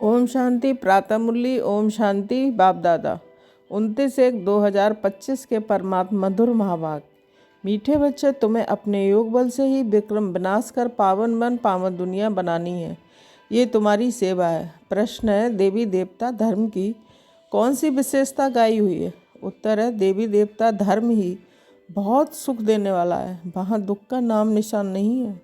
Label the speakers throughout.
Speaker 1: ओम शांति प्रातः मुरली। ओम शांति बाप दादा 29/1/2025 के परमात्मा मधुर महाभाग। मीठे बच्चे, तुम्हें अपने योग बल से ही विक्रम विनाश कर पावन मन पावन दुनिया बनानी है। ये तुम्हारी सेवा है। प्रश्न है, देवी देवता धर्म की कौन सी विशेषता गाई हुई है? उत्तर है, देवी देवता धर्म ही बहुत सुख देने वाला है, वहाँ दुख का नाम निशान नहीं है।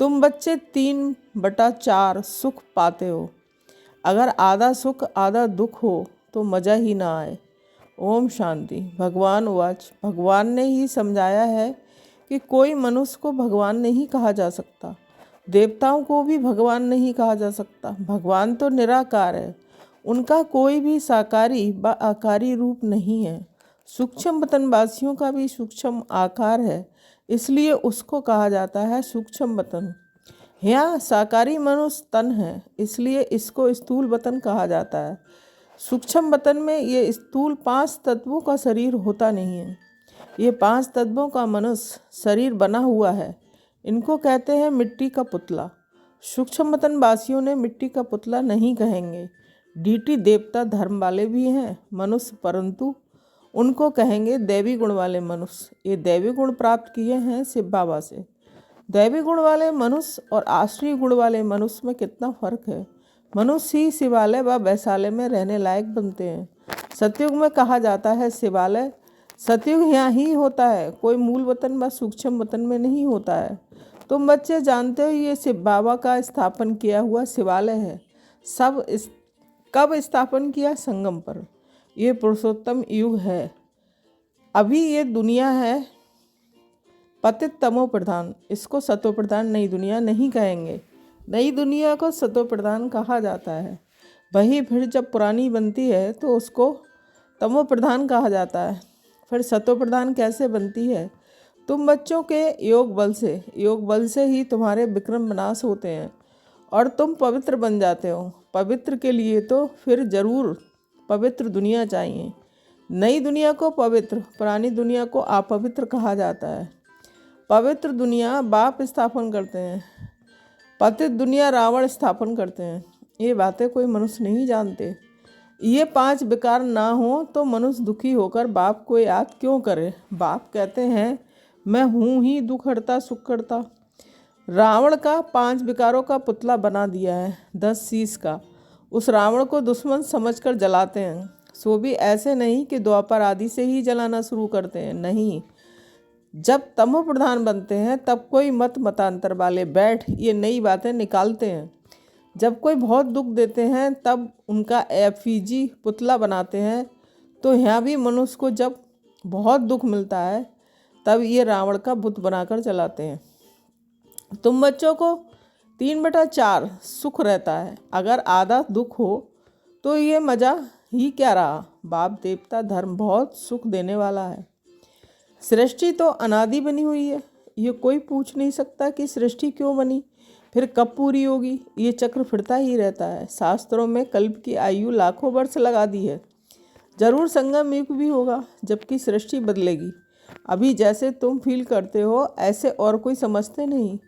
Speaker 1: तुम बच्चे 3/4 सुख पाते हो। अगर आधा सुख आधा दुख हो तो मज़ा ही ना आए। ओम शांति। भगवान वाच, भगवान ने ही समझाया है कि कोई मनुष्य को भगवान नहीं कहा जा सकता, देवताओं को भी भगवान नहीं कहा जा सकता। भगवान तो निराकार है, उनका कोई भी साकारी व आकारी रूप नहीं है। सूक्ष्म वतनवासियों का भी सूक्ष्म आकार है, इसलिए उसको कहा जाता है सूक्ष्म वतन। यहाँ साकारी मनुष्य तन है, इसलिए इसको स्थूल वतन कहा जाता है। सूक्ष्म वतन में ये स्थूल 5 तत्वों का शरीर होता नहीं है। ये 5 तत्वों का मनुष्य शरीर बना हुआ है। इनको कहते हैं मिट्टी का पुतला। सूक्ष्म वतन वासियों ने मिट्टी का पुतला नहीं कहेंगे। डीटी देवता धर्म वाले भी हैं मनुष्य, परंतु उनको कहेंगे दैवी गुण वाले मनुष्य। ये दैवी गुण प्राप्त किए हैं शिव बाबा से। दैवी गुण वाले मनुष्य और आश्रय गुण वाले मनुष्य में कितना फर्क है। मनुष्य ही शिवालय व वैशाल्य में रहने लायक बनते हैं। सतयुग में कहा जाता है शिवालय, सतयुग यहाँ ही होता है, कोई मूल वतन व सूक्ष्म वतन में नहीं होता है। तुम बच्चे जानते हो ये शिव बाबा का स्थापन किया हुआ शिवालय है। कब स्थापन किया? संगम पर। ये पुरुषोत्तम युग है। अभी ये दुनिया है पतित तमो प्रधान, इसको सतो प्रधान नई दुनिया नहीं कहेंगे। नई दुनिया को सतो प्रधान कहा जाता है। वही फिर जब पुरानी बनती है तो उसको तमो प्रधान कहा जाता है। फिर सतो प्रधान कैसे बनती है? तुम बच्चों के योग बल से ही तुम्हारे विक्रम विनाश होते हैं और तुम पवित्र बन जाते हो। पवित्र के लिए तो फिर जरूर पवित्र दुनिया चाहिए। नई दुनिया को पवित्र, पुरानी दुनिया को अपवित्र कहा जाता है। पवित्र दुनिया बाप स्थापन करते हैं, पतित दुनिया रावण स्थापन करते हैं। ये बातें कोई मनुष्य नहीं जानते। ये 5 विकार ना हो तो मनुष्य दुखी होकर बाप को याद क्यों करे? बाप कहते हैं मैं हूँ ही दुख हरता सुख करता। रावण का 5 विकारों का पुतला बना दिया है 10 शीश का। उस रावण को दुश्मन समझकर जलाते हैं। सो भी ऐसे नहीं कि द्वापर आदि से ही जलाना शुरू करते हैं, नहीं। जब तमो प्रधान बनते हैं तब कोई मतांतर वाले बैठ ये नई बातें निकालते हैं। जब कोई बहुत दुख देते हैं तब उनका एफिजी पुतला बनाते हैं। तो यहाँ भी मनुष्य को जब बहुत दुख मिलता है तब ये रावण का बुत बनाकर चलाते हैं। तुम बच्चों को 3/4 सुख रहता है। अगर आधा दुख हो तो ये मज़ा ही क्या रहा। बाप देवता धर्म बहुत सुख देने वाला है। सृष्टि तो अनादि बनी हुई है, ये कोई पूछ नहीं सकता कि सृष्टि क्यों बनी, फिर कब पूरी होगी। ये चक्र फिरता ही रहता है। शास्त्रों में कल्प की आयु लाखों वर्ष लगा दी है। जरूर संगम युग भी होगा जबकि सृष्टि बदलेगी। अभी जैसे तुम फील करते हो ऐसे और कोई समझते नहीं।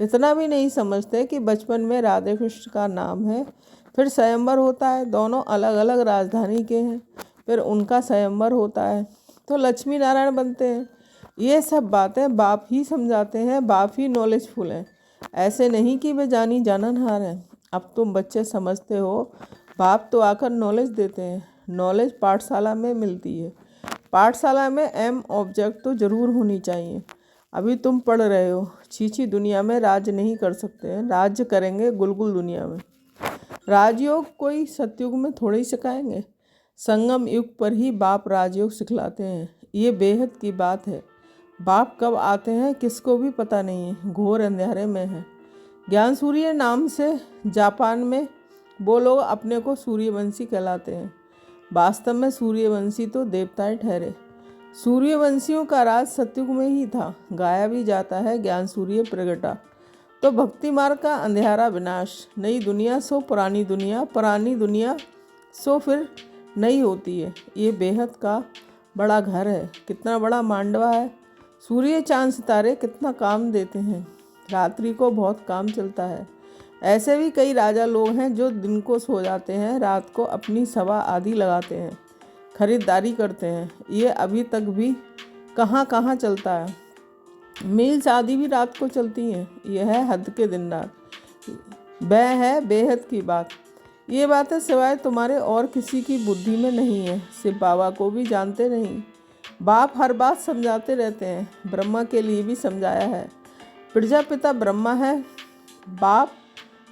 Speaker 1: इतना भी नहीं समझते कि बचपन में राधे कृष्ण का नाम है, फिर स्वयंवर होता है, दोनों अलग अलग राजधानी के हैं, फिर उनका स्वयंवर होता है तो लक्ष्मी नारायण बनते हैं। ये सब बातें बाप ही समझाते हैं, बाप ही नॉलेजफुल हैं, ऐसे नहीं कि वे जानी जाननहार हैं। अब तुम बच्चे समझते हो, बाप तो आकर नॉलेज देते हैं। नॉलेज पाठशाला में मिलती है। पाठशाला में एम ऑब्जेक्ट तो ज़रूर होनी चाहिए। अभी तुम पढ़ रहे हो, छीछी दुनिया में राज्य नहीं कर सकते हैं, राज्य करेंगे गुलगुल दुनिया में। राजयोग कोई सतयुग में थोड़े ही सिखाएंगे, संगम युग पर ही बाप राजयोग सिखलाते हैं। ये बेहद की बात है। बाप कब आते हैं किसको भी पता नहीं है, घोर अंधेरे में है। ज्ञान सूर्य नाम से जापान में वो लोग अपने को सूर्यवंशी कहलाते हैं। वास्तव में सूर्यवंशी तो देवताएं ठहरे। सूर्यवंशियों का राज सतयुग में ही था। गाया भी जाता है ज्ञान सूर्य प्रगटा तो भक्ति मार्ग का अंधेरा विनाश। नई दुनिया सो पुरानी दुनिया, पुरानी दुनिया सो फिर नई होती है। ये बेहद का बड़ा घर है, कितना बड़ा मांडवा है। सूर्य चांद सितारे कितना काम देते हैं। रात्रि को बहुत काम चलता है। ऐसे भी कई राजा लोग हैं जो दिन को सो जाते हैं, रात को अपनी सभा आदि लगाते हैं, खरीदारी करते हैं। ये अभी तक भी कहाँ कहाँ चलता है। मील्स आदि भी रात को चलती हैं। यह है हद के दिन रात, वह है बेहद की बात। ये बातें सिवाय तुम्हारे और किसी की बुद्धि में नहीं है। शिव बाबा को भी जानते नहीं। बाप हर बात समझाते रहते हैं। ब्रह्मा के लिए भी समझाया है। प्रजापिता ब्रह्मा है। बाप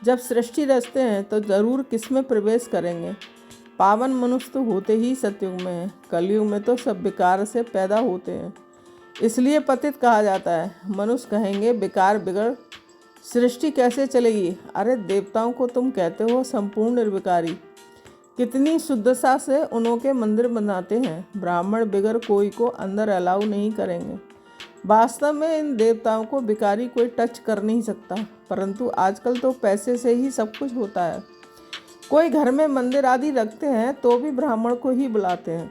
Speaker 1: जब सृष्टि रचते हैं तो ज़रूर किसमें प्रवेश करेंगे। पावन मनुष्य तो होते ही सतयुग में हैं। कलयुग में तो सब विकार से पैदा होते हैं, इसलिए पतित कहा जाता है। मनुष्य कहेंगे विकार बिगड़ सृष्टि कैसे चलेगी। अरे देवताओं को तुम कहते हो संपूर्ण निर्विकारी। कितनी शुद्धता से उनके मंदिर बनाते हैं। ब्राह्मण बिगर कोई को अंदर अलाउ नहीं करेंगे। वास्तव में इन देवताओं को विकारी कोई टच कर नहीं सकता, परंतु आजकल तो पैसे से ही सब कुछ होता है। कोई घर में मंदिर आदि रखते हैं तो भी ब्राह्मण को ही बुलाते हैं।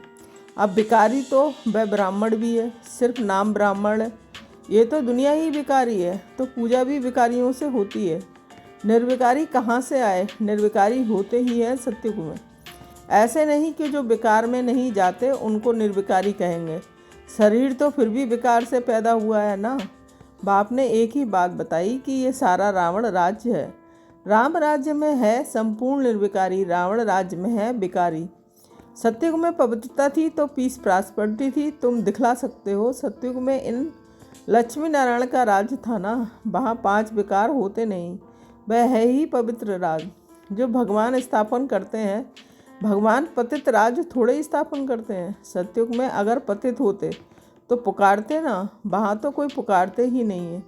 Speaker 1: अब भिखारी तो वह ब्राह्मण भी है, सिर्फ नाम ब्राह्मण है। ये तो दुनिया ही भिखारी है, तो पूजा भी भिखारियों से होती है। निर्विकारी कहाँ से आए। निर्विकारी होते ही है सत्युग में। ऐसे नहीं कि जो विकार में नहीं जाते उनको निर्विकारी कहेंगे। शरीर तो फिर भी विकार से पैदा हुआ है ना। बाप ने एक ही बात बताई कि ये सारा रावण राज्य है। राम राज्य में है संपूर्ण निर्विकारी, रावण राज्य में है विकारी। सत्युग में पवित्रता थी तो पीस प्रॉस्पेरिटी थी, तुम दिखला सकते हो। सत्युग में इन लक्ष्मी नारायण का राज्य था ना, वहाँ 5 विकार होते नहीं। वह है ही पवित्र राज जो भगवान स्थापन करते हैं। भगवान पतित राज थोड़े ही स्थापन करते हैं। सत्युग में अगर पतित होते तो पुकारते ना, वहाँ तो कोई पुकारते ही नहीं है।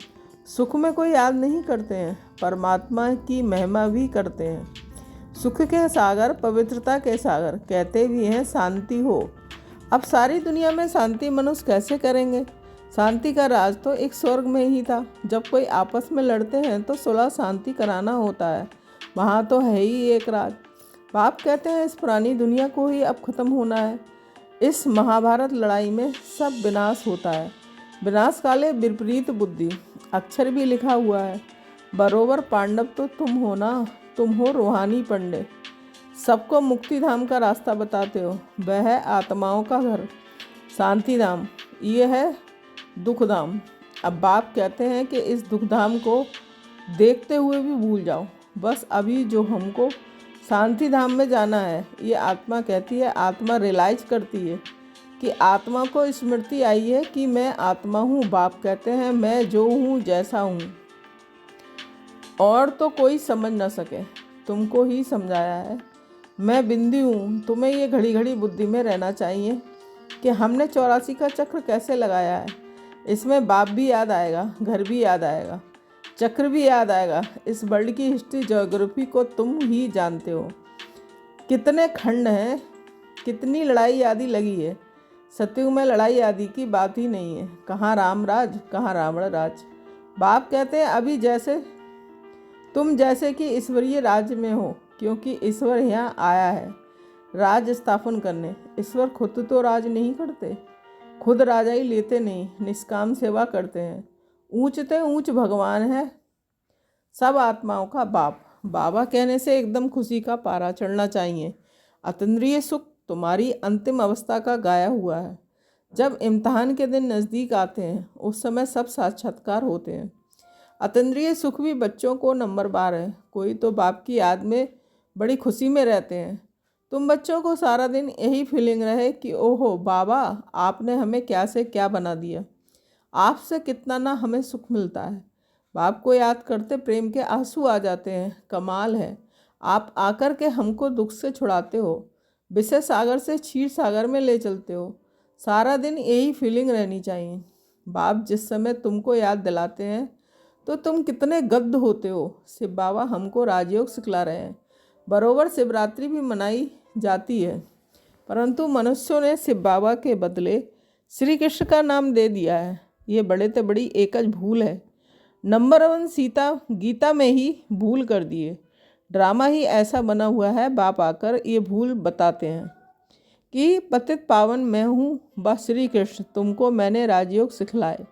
Speaker 1: सुख में कोई याद नहीं करते हैं, परमात्मा की महिमा भी करते हैं। सुख के सागर, पवित्रता के सागर, कहते भी हैं शांति हो। अब सारी दुनिया में शांति मनुष्य कैसे करेंगे। शांति का राज तो एक स्वर्ग में ही था। जब कोई आपस में लड़ते हैं तो सुलह शांति कराना होता है, वहाँ तो है ही एक राज। बाप कहते हैं इस पुरानी दुनिया को ही अब खत्म होना है। इस महाभारत लड़ाई में सब विनाश होता है। विनाश काले विपरीत बुद्धि, अक्षर भी लिखा हुआ है। बरोबर पांडव तो तुम हो ना, तुम हो रूहानी पंडित। सबको मुक्ति धाम का रास्ता बताते हो। वह है आत्माओं का घर शांति धाम, ये है दुख धाम। अब बाप कहते हैं कि इस दुख धाम को देखते हुए भी भूल जाओ। बस अभी जो हमको शांति धाम में जाना है, ये आत्मा कहती है। आत्मा रियलाइज करती है कि आत्मा को स्मृति आई है कि मैं आत्मा हूँ। बाप कहते हैं मैं जो हूँ जैसा हूँ और तो कोई समझ न सके, तुमको ही समझाया है। मैं बिंदु हूँ। तुम्हें ये घड़ी घड़ी बुद्धि में रहना चाहिए कि हमने 84 का चक्र कैसे लगाया है। इसमें बाप भी याद आएगा, घर भी याद आएगा, चक्र भी याद आएगा। इस वर्ल्ड की हिस्ट्री ज्योग्राफी को तुम ही जानते हो। कितने खंड हैं, कितनी लड़ाई आदि लगी है। सत्युग में लड़ाई आदि की बात ही नहीं है। कहाँ राम राज, कहाँ रावण राज। बाप कहते हैं अभी जैसे तुम जैसे कि ईश्वरीय राज्य में हो, क्योंकि ईश्वर यहाँ आया है राज स्थापन करने। ईश्वर खुद तो राज नहीं करते, खुद राजाई लेते नहीं, निष्काम सेवा करते हैं। ऊंचते ऊंच भगवान है सब आत्माओं का बाप। बाबा कहने से एकदम खुशी का पारा चढ़ना चाहिए। अतीन्द्रिय सुख तुम्हारी अंतिम अवस्था का गाया हुआ है। जब इम्तहान के दिन नज़दीक आते हैं उस समय सब साक्षात्कार होते हैं। अतीन्द्रिय सुख भी बच्चों को नंबर बार है। कोई तो बाप की याद में बड़ी खुशी में रहते हैं। तुम बच्चों को सारा दिन यही फीलिंग रहे कि ओहो बाबा आपने हमें क्या से क्या बना दिया, आपसे कितना ना हमें सुख मिलता है। बाप को याद करते प्रेम के आंसू आ जाते हैं। कमाल है, आप आकर के हमको दुख से छुड़ाते हो, विषय सागर से क्षीर सागर में ले चलते हो। सारा दिन यही फीलिंग रहनी चाहिए। बाप जिस समय तुमको याद दिलाते हैं तो तुम कितने गद्द होते हो। शिव बाबा हमको राजयोग सिखला रहे हैं। बरोबर शिवरात्रि भी मनाई जाती है, परंतु मनुष्यों ने शिव बाबा के बदले श्री कृष्ण का नाम दे दिया है। ये बड़े से बड़ी एकच भूल है। नंबर 1 सीता गीता में ही भूल कर दिए। ड्रामा ही ऐसा बना हुआ है। बाप आकर ये भूल बताते हैं कि पतित पावन मैं हूँ, बस श्री कृष्ण तुमको मैंने राजयोग सिखलाए,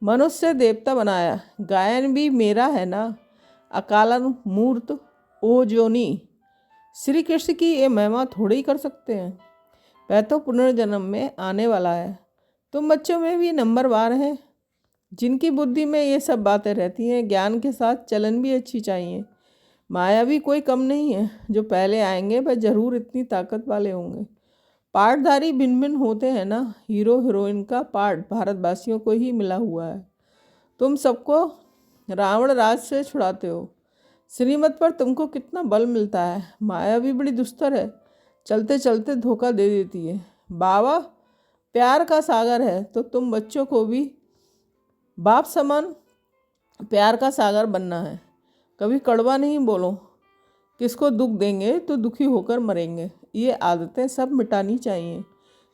Speaker 1: मनुष्य देवता बनाया। गायन भी मेरा है ना। अकालन मूर्त ओजोनी। श्री कृष्ण की ये महिमा थोड़ी ही कर सकते हैं। वह तो पुनर्जन्म में आने वाला है। तुम बच्चों में भी नंबरवार हैं, जिनकी बुद्धि में ये सब बातें रहती हैं। ज्ञान के साथ चलन भी अच्छी चाहिए। माया भी कोई कम नहीं है। जो पहले आएंगे वह जरूर इतनी ताकत वाले होंगे। पार्टधारी भिन्न भिन्न होते हैं ना। हीरो हीरोइन का पार्ट भारतवासियों को ही मिला हुआ है। तुम सबको रावण राज से छुड़ाते हो। श्रीमत पर तुमको कितना बल मिलता है। माया भी बड़ी दुस्तर है, चलते चलते धोखा दे देती है। बाबा प्यार का सागर है, तो तुम बच्चों को भी बाप समान प्यार का सागर बनना है। कभी कड़वा नहीं बोलो। किसको दुख देंगे तो दुखी होकर मरेंगे। ये आदतें सब मिटानी चाहिए।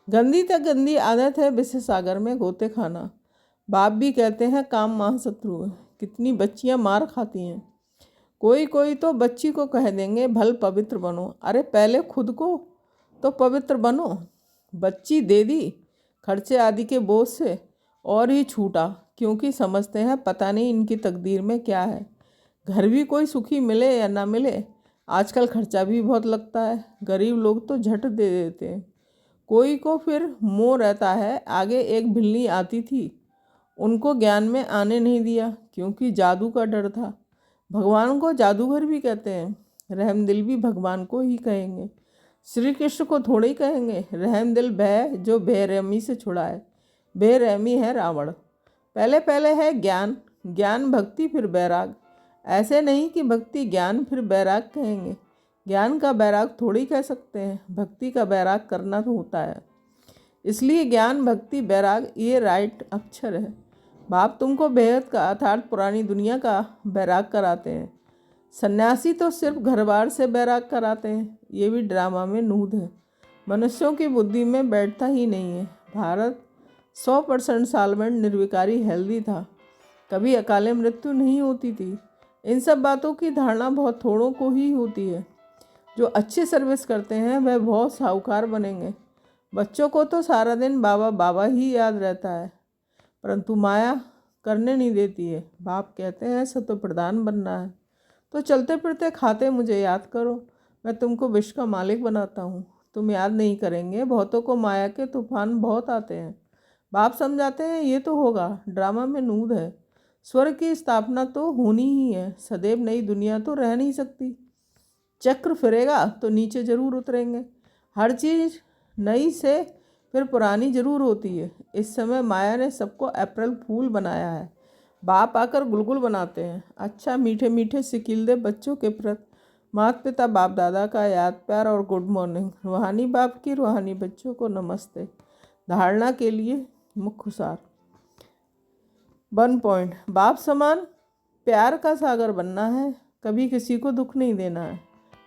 Speaker 1: गंदी तक गंदी आदत है विषय सागर में गोते खाना। बाप भी कहते हैं काम महाशत्रु है। कितनी बच्चियां मार खाती हैं। कोई कोई तो बच्ची को कह देंगे भल पवित्र बनो। अरे पहले खुद को तो पवित्र बनो। बच्ची दे दी खर्चे आदि के बोझ से और ही छूटा, क्योंकि समझते हैं पता नहीं इनकी तकदीर में क्या है। घर भी कोई सुखी मिले या ना मिले, आजकल खर्चा भी बहुत लगता है। गरीब लोग तो झट दे देते हैं। कोई को फिर मोह रहता है। आगे एक भिल्ली आती थी, उनको ज्ञान में आने नहीं दिया, क्योंकि जादू का डर था। भगवान को जादूगर भी कहते हैं। रहमदिल भी भगवान को ही कहेंगे, श्री कृष्ण को थोड़े ही कहेंगे। रहमदिल भय जो बेरहमी से छुड़ाए। बेरहमी है रावण। पहले पहले है ज्ञान, ज्ञान भक्ति फिर बैराग। ऐसे नहीं कि भक्ति ज्ञान फिर बैराग कहेंगे। ज्ञान का बैराग थोड़ी कह सकते हैं। भक्ति का बैराग करना तो होता है। इसलिए ज्ञान भक्ति बैराग ये राइट अक्षर है। बाप तुमको बेहद का अर्थात पुरानी दुनिया का बैराग कराते हैं। सन्यासी तो सिर्फ घर बार से बैराग कराते हैं। ये भी ड्रामा में नूद है। मनुष्यों की बुद्धि में बैठता ही नहीं है। भारत 100% सालमेंट निर्विकारी हेल्दी था। कभी अकाले मृत्यु नहीं होती थी। इन सब बातों की धारणा बहुत थोड़ों को ही होती है। जो अच्छी सर्विस करते हैं वह बहुत साहूकार बनेंगे। बच्चों को तो सारा दिन बाबा बाबा ही याद रहता है, परंतु माया करने नहीं देती है। बाप कहते हैं सतो प्रधान बनना है तो चलते फिरते खाते मुझे याद करो। मैं तुमको विश्व का मालिक बनाता हूँ। तुम याद नहीं करेंगे। बहुतों को माया के तूफान बहुत आते हैं। बाप समझाते हैं ये तो होगा। ड्रामा में नूद है। स्वर्ग की स्थापना तो होनी ही है। सदैव नई दुनिया तो रह नहीं सकती। चक्र फिरेगा तो नीचे जरूर उतरेंगे। हर चीज़ नई से फिर पुरानी जरूर होती है। इस समय माया ने सबको अप्रैल फूल बनाया है। बाप आकर गुलगुल बनाते हैं। अच्छा मीठे मीठे सिकील दे बच्चों के प्रति माता पिता बाप दादा का याद प्यार और गुड मॉर्निंग। रूहानी बाप की रूहानी बच्चों को नमस्ते। धारणा के लिए मुख्य सार 1 पॉइंट। बाप समान प्यार का सागर बनना है। कभी किसी को दुख नहीं देना है।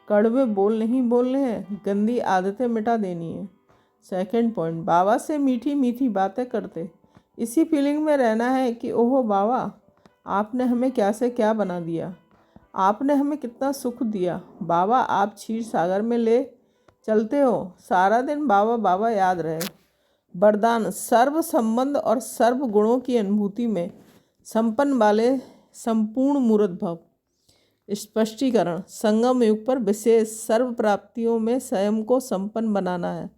Speaker 1: कड़वे बोल नहीं बोलने हैं। गंदी आदतें मिटा देनी है। 2 पॉइंट। बाबा से मीठी मीठी बातें करते इसी फीलिंग में रहना है कि ओहो बाबा आपने हमें क्या से क्या बना दिया। आपने हमें कितना सुख दिया। बाबा आप क्षीर सागर में ले चलते हो। सारा दिन बाबा बाबा याद रहे। वरदान सर्व संबंध और सर्व गुणों की अनुभूति में संपन्न वाले संपूर्ण मूर्त भव। स्पष्टीकरण संगम युग पर विशेष सर्व प्राप्तियों में स्वयं को संपन्न बनाना है।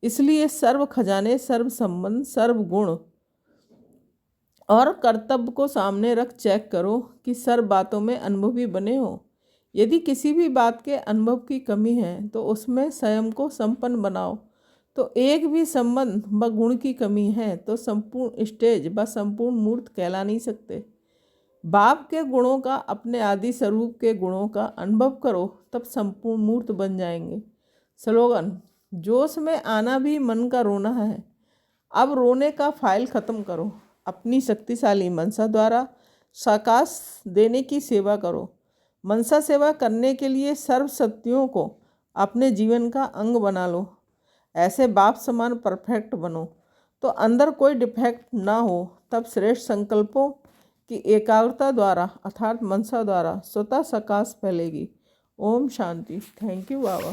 Speaker 1: इसलिए सर्व खजाने सर्व संबंध सर्व गुण और कर्तव्य को सामने रख चेक करो कि सर्व बातों में अनुभवी बने हो। यदि किसी भी बात के अनुभव की कमी है तो उसमें स्वयं को संपन्न बनाओ। तो एक भी संबंध व गुण की कमी है तो संपूर्ण स्टेज व संपूर्ण मूर्त कहला नहीं सकते। बाप के गुणों का अपने आदि स्वरूप के गुणों का अनुभव करो, तब संपूर्ण मूर्त बन जाएंगे। स्लोगन जोश में आना भी मन का रोना है। अब रोने का फाइल ख़त्म करो। अपनी शक्तिशाली मनसा द्वारा साकाश देने की सेवा करो। मनसा सेवा करने के लिए सर्व शक्तियों को अपने जीवन का अंग बना लो। ऐसे बाप समान परफेक्ट बनो तो अंदर कोई डिफेक्ट ना हो। तब श्रेष्ठ संकल्पों की एकाग्रता द्वारा अर्थात मनसा द्वारा स्वतः सकाश फैलेगी। ओम शांति। Thank you Baba.